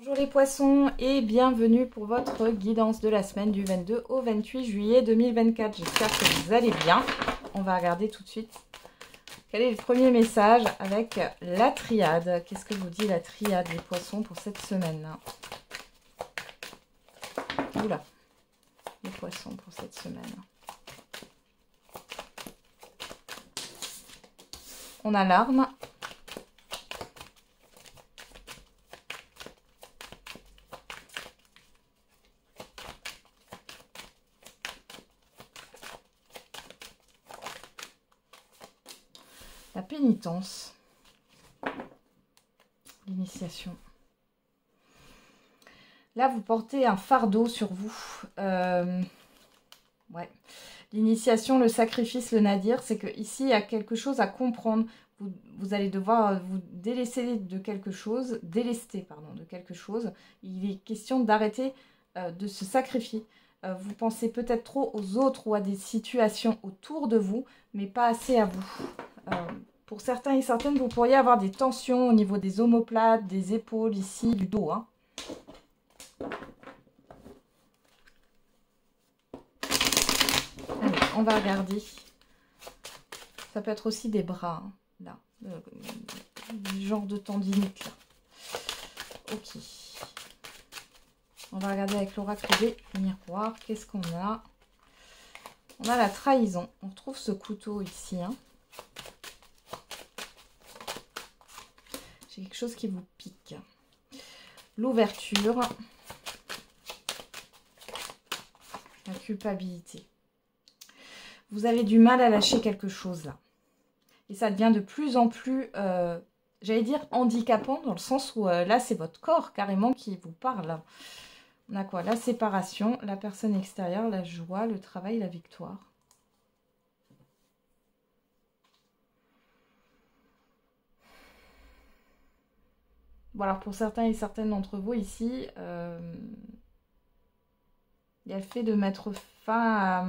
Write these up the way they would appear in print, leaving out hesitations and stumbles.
Bonjour les poissons et bienvenue pour votre guidance de la semaine du 22 au 28 juillet 2024. J'espère que vous allez bien. On va regarder tout de suite quel est le premier message avec la triade. Qu'est-ce que vous dit la triade les poissons pour cette semaine? Oula, les poissons pour cette semaine. On a l'arme. La pénitence, l'initiation. Là, vous portez un fardeau sur vous. Ouais. L'initiation, le sacrifice, le nadir, c'est que ici il y a quelque chose à comprendre. Vous allez devoir vous délester de quelque chose, de quelque chose. Il est question d'arrêter de se sacrifier. Vous pensez peut-être trop aux autres ou à des situations autour de vous, mais pas assez à vous. Pour certains et certaines, vous pourriez avoir des tensions au niveau des omoplates, des épaules, ici, du dos. Hein. Allez, on va regarder. Ça peut être aussi des bras, hein, là. Du genre de tendinite, là. Ok. On va regarder avec l'oracle des miroirs. Qu'est-ce qu'on a? On a la trahison. On retrouve ce couteau ici, hein. Quelque chose qui vous pique. L'ouverture. La culpabilité. Vous avez du mal à lâcher quelque chose là. Et ça devient de plus en plus, j'allais dire, handicapant, dans le sens où là, c'est votre corps carrément qui vous parle. On a quoi? La séparation, la personne extérieure, la joie, le travail, la victoire. Bon, alors pour certains et certaines d'entre vous ici, il y a le fait de mettre fin à...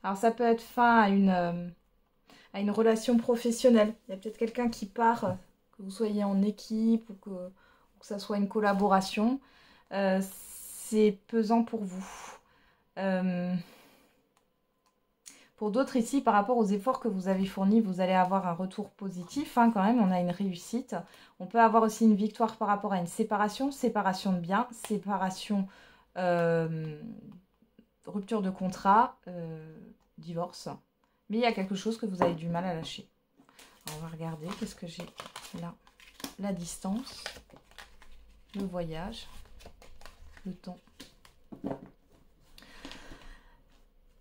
Alors ça peut être fin à une relation professionnelle. Il y a peut-être quelqu'un qui part, que vous soyez en équipe ou que ça soit une collaboration. C'est pesant pour vous. Pour d'autres ici, par rapport aux efforts que vous avez fournis, vous allez avoir un retour positif, hein, quand même, on a une réussite. On peut avoir aussi une victoire par rapport à une séparation, séparation de biens, séparation, rupture de contrat, divorce. Mais il y a quelque chose que vous avez du mal à lâcher. Alors, on va regarder, qu'est-ce que j'ai là? La distance, le voyage, le temps.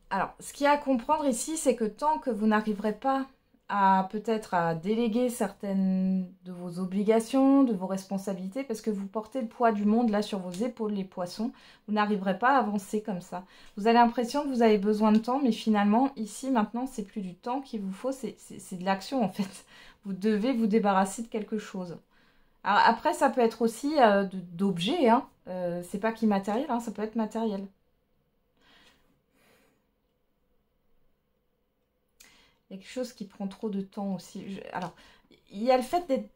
Alors, ce qu'il y a à comprendre ici, c'est que tant que vous n'arriverez pas à peut-être à déléguer certaines de vos obligations, de vos responsabilités, parce que vous portez le poids du monde là sur vos épaules, les poissons, vous n'arriverez pas à avancer comme ça. Vous avez l'impression que vous avez besoin de temps, mais finalement, ici, maintenant, c'est plus du temps qu'il vous faut, c'est de l'action en fait. Vous devez vous débarrasser de quelque chose. Alors, après, ça peut être aussi d'objets, hein. C'est pas qu'immatériel, hein, ça peut être matériel. Il y a quelque chose qui prend trop de temps aussi. Alors, il y a le fait d'être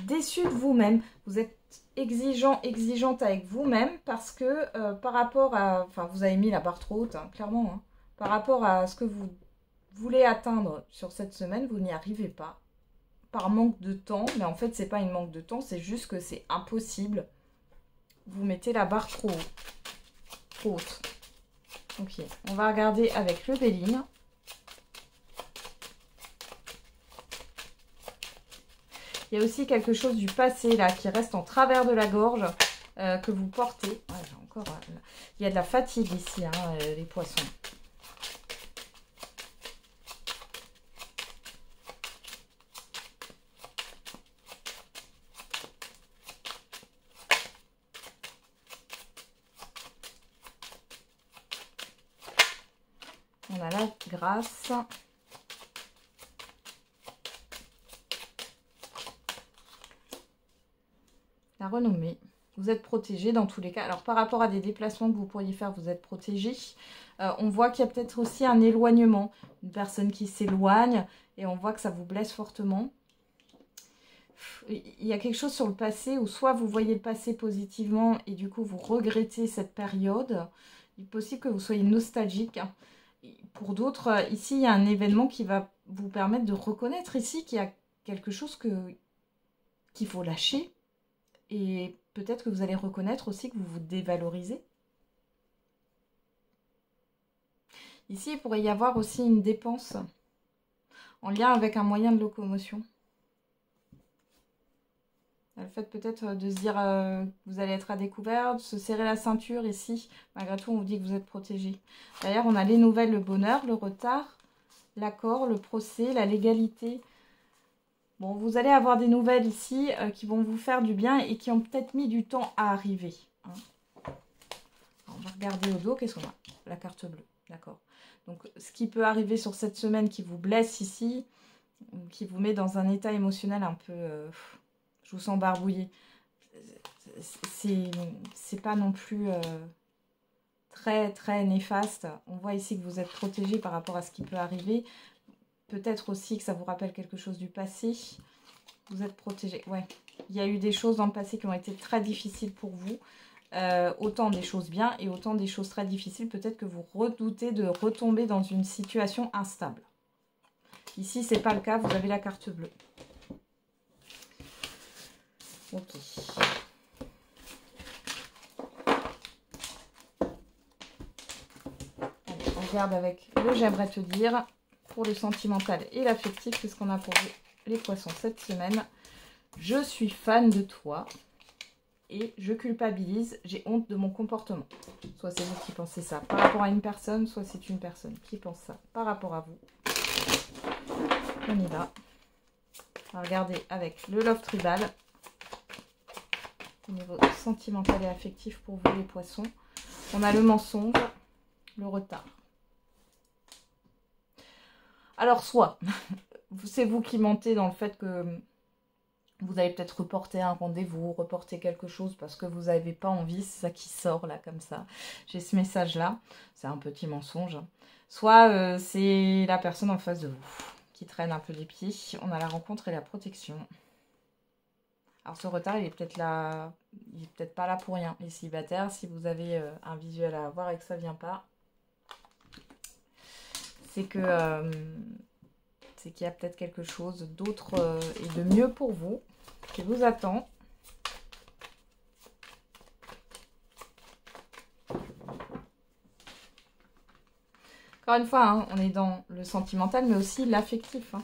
déçu de vous-même. Vous êtes exigeant, exigeante avec vous-même parce que par rapport à... Enfin, vous avez mis la barre trop haute, hein, clairement. Hein. Par rapport à ce que vous voulez atteindre sur cette semaine, vous n'y arrivez pas. Par manque de temps. Mais en fait, c'est pas une manque de temps, c'est juste que c'est impossible. Vous mettez la barre trop haute. Ok, on va regarder avec le Béline. Il y a aussi quelque chose du passé là qui reste en travers de la gorge que vous portez. Ouais, encore, il y a de la fatigue ici, hein, les poissons. On a la grâce. La renommée. Vous êtes protégé dans tous les cas. Alors, par rapport à des déplacements que vous pourriez faire, vous êtes protégé. On voit qu'il y a peut-être aussi un éloignement. Une personne qui s'éloigne et on voit que ça vous blesse fortement. il y a quelque chose sur le passé où soit vous voyez le passé positivement et du coup vous regrettez cette période. Il est possible que vous soyez nostalgique. Pour d'autres, ici, il y a un événement qui va vous permettre de reconnaître ici qu'il y a quelque chose qu'il faut lâcher. Et peut-être que vous allez reconnaître aussi que vous vous dévalorisez. Ici, il pourrait y avoir aussi une dépense en lien avec un moyen de locomotion. Le fait peut-être de se dire que vous allez être à découvert, de se serrer la ceinture ici. Malgré tout, on vous dit que vous êtes protégé. D'ailleurs, on a les nouvelles, le bonheur, le retard, l'accord, le procès, la légalité. Bon, vous allez avoir des nouvelles ici qui vont vous faire du bien et qui ont peut-être mis du temps à arriver. Hein. On va regarder au dos, qu'est-ce qu'on a? La carte bleue, d'accord. Donc, ce qui peut arriver sur cette semaine qui vous blesse ici, qui vous met dans un état émotionnel un peu... je vous sens barbouillé. C'est pas non plus très, très néfaste. On voit ici que vous êtes protégé par rapport à ce qui peut arriver. Peut-être aussi que ça vous rappelle quelque chose du passé. Vous êtes protégé. Ouais. Il y a eu des choses dans le passé qui ont été très difficiles pour vous. Autant des choses bien et autant des choses très difficiles. Peut-être que vous redoutez de retomber dans une situation instable. Ici, c'est pas le cas. Vous avez la carte bleue. Ok. Allez, on regarde avec le j'aimerais te dire pour le sentimental et l'affectif. Qu'est-ce qu'on a pour vous, les poissons, cette semaine? Je suis fan de toi et je culpabilise. J'ai honte de mon comportement. Soit c'est vous qui pensez ça par rapport à une personne, soit c'est une personne qui pense ça par rapport à vous. On y va. On va regarder avec le Love Tribal. Au niveau sentimental et affectif pour vous les poissons. On a le mensonge, le retard. Alors soit, c'est vous qui mentez dans le fait que vous allez peut-être reporter un rendez-vous, reporter quelque chose parce que vous n'avez pas envie, c'est ça qui sort là comme ça. J'ai ce message-là, c'est un petit mensonge. Soit c'est la personne en face de vous qui traîne un peu les pieds. On a la rencontre et la protection. Alors ce retard, il est peut-être là, il est peut-être pas là pour rien. Les célibataires, si vous avez un visuel à avoir et que ça vient pas, c'est que c'est qu'il y a peut-être quelque chose d'autre et de mieux pour vous qui vous attend. Encore une fois, hein, on est dans le sentimental, mais aussi l'affectif. Hein.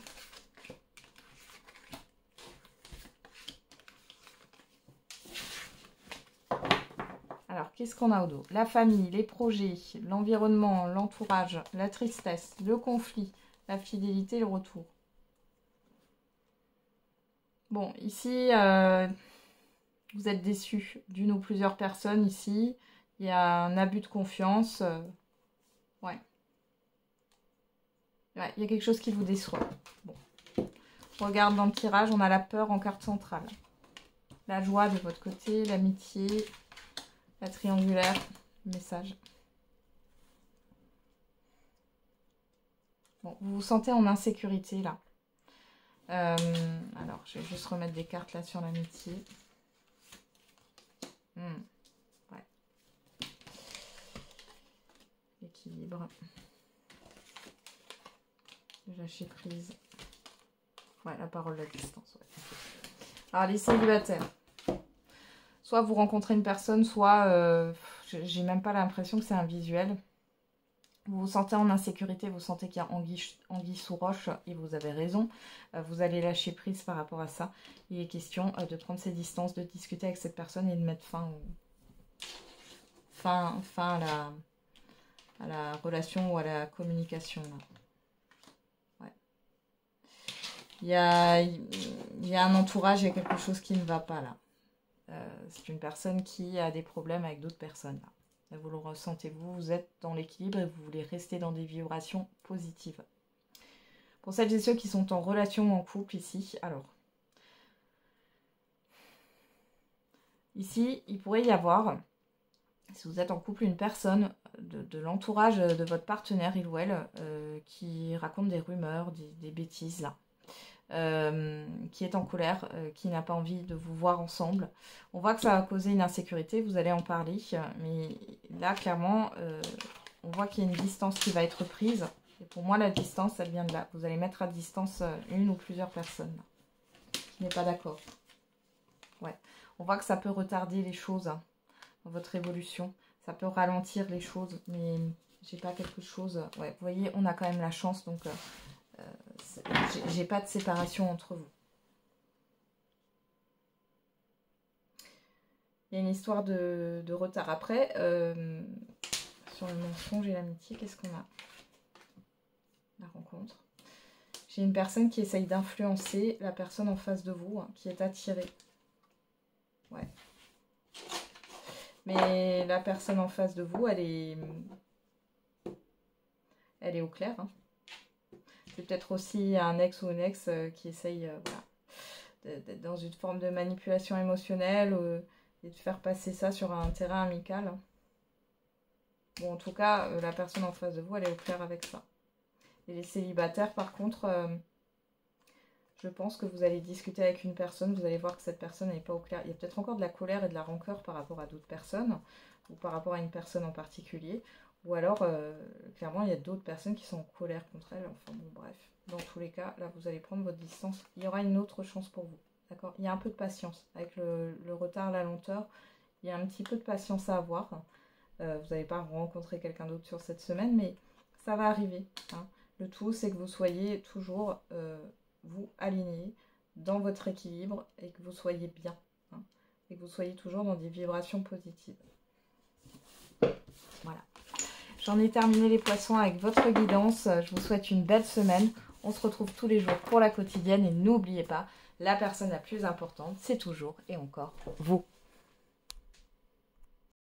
Alors, qu'est-ce qu'on a au dos? La famille, les projets, l'environnement, l'entourage, la tristesse, le conflit, la fidélité, le retour. Bon, ici, vous êtes déçu d'une ou plusieurs personnes ici. Il y a un abus de confiance. Ouais. Ouais, il y a quelque chose qui vous déçoit. Bon. On regarde dans le tirage, on a la peur en carte centrale. La joie de votre côté, l'amitié, la triangulaire, le message. Bon, vous vous sentez en insécurité là. Alors, je vais juste remettre des cartes là sur l'amitié. Ouais. Équilibre. Lâcher prise. Ouais, la parole, la distance. Ouais. Alors, les célibataires. Soit vous rencontrez une personne, soit j'ai même pas l'impression que c'est un visuel. Vous vous sentez en insécurité, vous sentez qu'il y a anguille sous roche et vous avez raison. Vous allez lâcher prise par rapport à ça. Il est question de prendre ses distances, de discuter avec cette personne et de mettre fin à la relation ou à la communication. Là. Ouais. Il y a un entourage, il y a quelque chose qui ne va pas là. C'est une personne qui a des problèmes avec d'autres personnes là. Vous le ressentez, vous êtes dans l'équilibre et vous voulez rester dans des vibrations positives. Pour celles et ceux qui sont en relation ou en couple ici, alors, ici, il pourrait y avoir, si vous êtes en couple, une personne de l'entourage de votre partenaire, il ou elle, qui raconte des rumeurs, des bêtises là. qui est en colère, qui n'a pas envie de vous voir ensemble. On voit que ça va causer une insécurité, vous allez en parler, mais là, clairement, on voit qu'il y a une distance qui va être prise. Et pour moi, la distance, elle vient de là. Vous allez mettre à distance une ou plusieurs personnes qui n'est pas d'accord. Ouais. On voit que ça peut retarder les choses dans votre évolution. Ça peut ralentir les choses, mais j'ai pas quelque chose... Ouais, vous voyez, on a quand même la chance, donc j'ai pas de séparation entre vous. Il y a une histoire de retard. Après, sur le mensonge et l'amitié, qu'est-ce qu'on a? La rencontre. J'ai une personne qui essaye d'influencer la personne en face de vous, hein, qui est attirée. Ouais. Mais la personne en face de vous, elle est au clair. Hein. C'est peut-être aussi un ex ou une ex qui essaye voilà, d'être dans une forme de manipulation émotionnelle et de faire passer ça sur un terrain amical. Hein. Bon, en tout cas, la personne en face de vous, elle est au clair avec ça. Et les célibataires, par contre, je pense que vous allez discuter avec une personne, vous allez voir que cette personne n'est pas au clair. Il y a peut-être encore de la colère et de la rancœur par rapport à d'autres personnes, ou par rapport à une personne en particulier. Ou alors, clairement, il y a d'autres personnes qui sont en colère contre elle. Enfin bon, bref. Dans tous les cas, là, vous allez prendre votre distance. Il y aura une autre chance pour vous. D'accord? Il y a un peu de patience. Avec le retard, la lenteur, il y a un petit peu de patience à avoir. Vous n'allez pas rencontrer quelqu'un d'autre sur cette semaine, mais ça va arriver. Hein. Le tout, c'est que vous soyez toujours, vous, aligné dans votre équilibre et que vous soyez bien. Hein, et que vous soyez toujours dans des vibrations positives. Voilà. J'en ai terminé les poissons avec votre guidance. Je vous souhaite une belle semaine. On se retrouve tous les jours pour la quotidienne. Et n'oubliez pas, la personne la plus importante, c'est toujours et encore vous.